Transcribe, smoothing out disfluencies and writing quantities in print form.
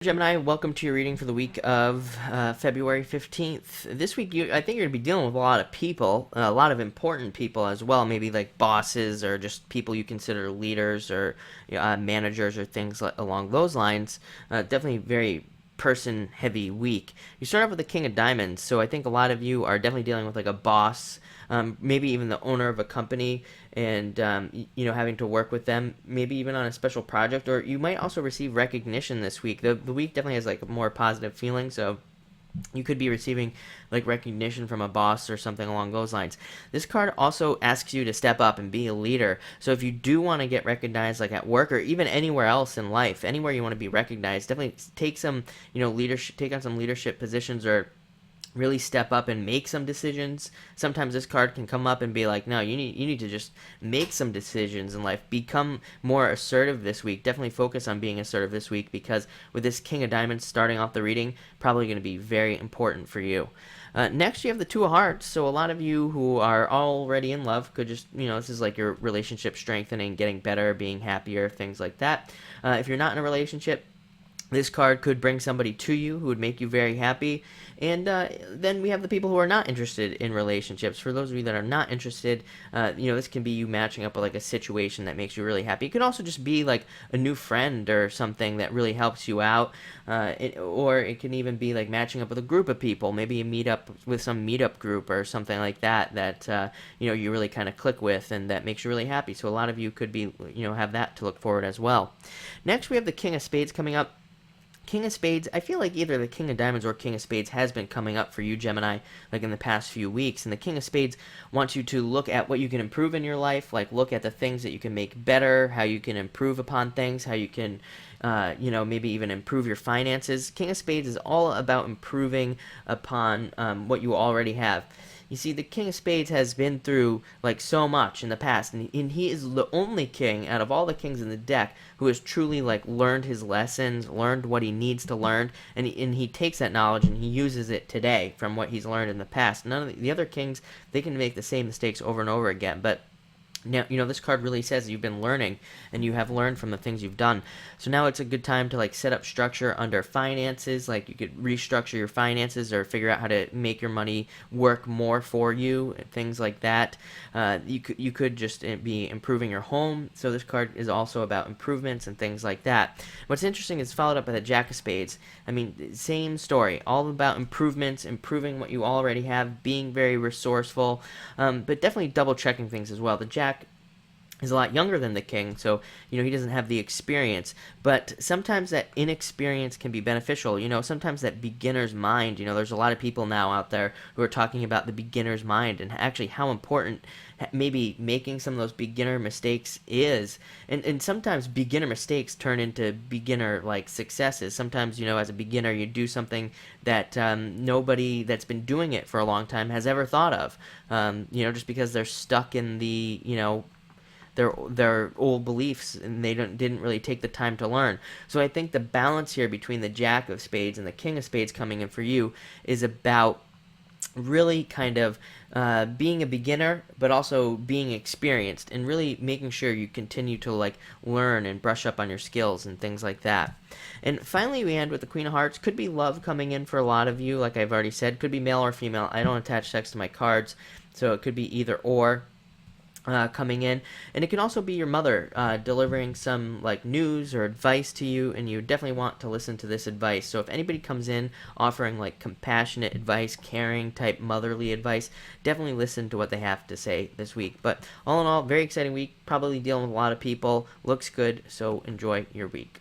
Gemini, welcome to your reading for the week of February 15th. This week, I think you're going to be dealing with a lot of people, a lot of important people as well, maybe like bosses or just people you consider leaders or managers or things along those lines. Definitely very person heavy week. You start off with the King of Diamonds, so I think a lot of you are definitely dealing with like a boss, maybe even the owner of a company, and having to work with them, maybe even on a special project, or you might also receive recognition this week. The week definitely has like a more positive feeling, so you could be receiving like recognition from a boss or something along those lines. This card also asks you to step up and be a leader. So if you do want to get recognized like at work or even anywhere else in life, anywhere you want to be recognized, definitely take some, leadership, take on some leadership positions, or really step up and make some decisions. Sometimes this card can come up and be like, no, you need to just make some decisions in life. Become more assertive this week. Definitely focus on being assertive this week, because with this King of Diamonds starting off the reading, probably going to be very important for you. Next, you have the Two of Hearts. So a lot of you who are already in love could just, this is like your relationship strengthening, getting better, being happier, things like that. If you're not in a relationship, this card could bring somebody to you who would make you very happy. And then we have the people who are not interested in relationships. For those of you that are not interested, this can be you matching up with like a situation that makes you really happy. It could also just be like a new friend or something that really helps you out. Or it can even be like matching up with a group of people, maybe a meetup with some meetup group or something like that you really kind of click with and that makes you really happy. So a lot of you could be, have that to look forward as well. Next, we have the King of Spades coming up. King of Spades, I feel like either the King of Diamonds or King of Spades has been coming up for you, Gemini, like in the past few weeks. And the King of Spades wants you to look at what you can improve in your life, like look at the things that you can make better, how you can improve upon things, how you can, maybe even improve your finances. King of Spades is all about improving upon what you already have. You see, the King of Spades has been through like so much in the past, and he is the only king out of all the kings in the deck who has truly like learned his lessons, learned what he needs to learn, and he takes that knowledge and he uses it today from what he's learned in the past. None of the other kings, they can make the same mistakes over and over again, but now, this card really says you've been learning and you have learned from the things you've done. So now it's a good time to like set up structure under finances. Like you could restructure your finances or figure out how to make your money work more for you, things like that. You could just be improving your home. So this card is also about improvements and things like that. What's interesting is followed up by the Jack of Spades. I mean, same story, all about improvements, improving what you already have, being very resourceful, but definitely double checking things as well. The Jack is a lot younger than the king, so he doesn't have the experience, but sometimes that inexperience can be beneficial. Sometimes that beginner's mind, there's a lot of people now out there who are talking about the beginner's mind and actually how important maybe making some of those beginner mistakes is, and sometimes beginner mistakes turn into beginner like successes. Sometimes as a beginner you do something that nobody that's been doing it for a long time has ever thought of, just because they're stuck in the their old beliefs and they didn't really take the time to learn. So I think the balance here between the Jack of Spades and the King of Spades coming in for you is about really kind of being a beginner but also being experienced and really making sure you continue to like learn and brush up on your skills and things like that. And finally we end with the Queen of Hearts. Could be love coming in for a lot of you, like I've already said. Could be male or female. I don't attach sex to my cards, so it could be either or coming in. And it can also be your mother delivering some like news or advice to you, and you definitely want to listen to this advice. So if anybody comes in offering like compassionate advice, caring type motherly advice, definitely listen to what they have to say this week. But all in all, very exciting week, probably dealing with a lot of people, looks good, so enjoy your week.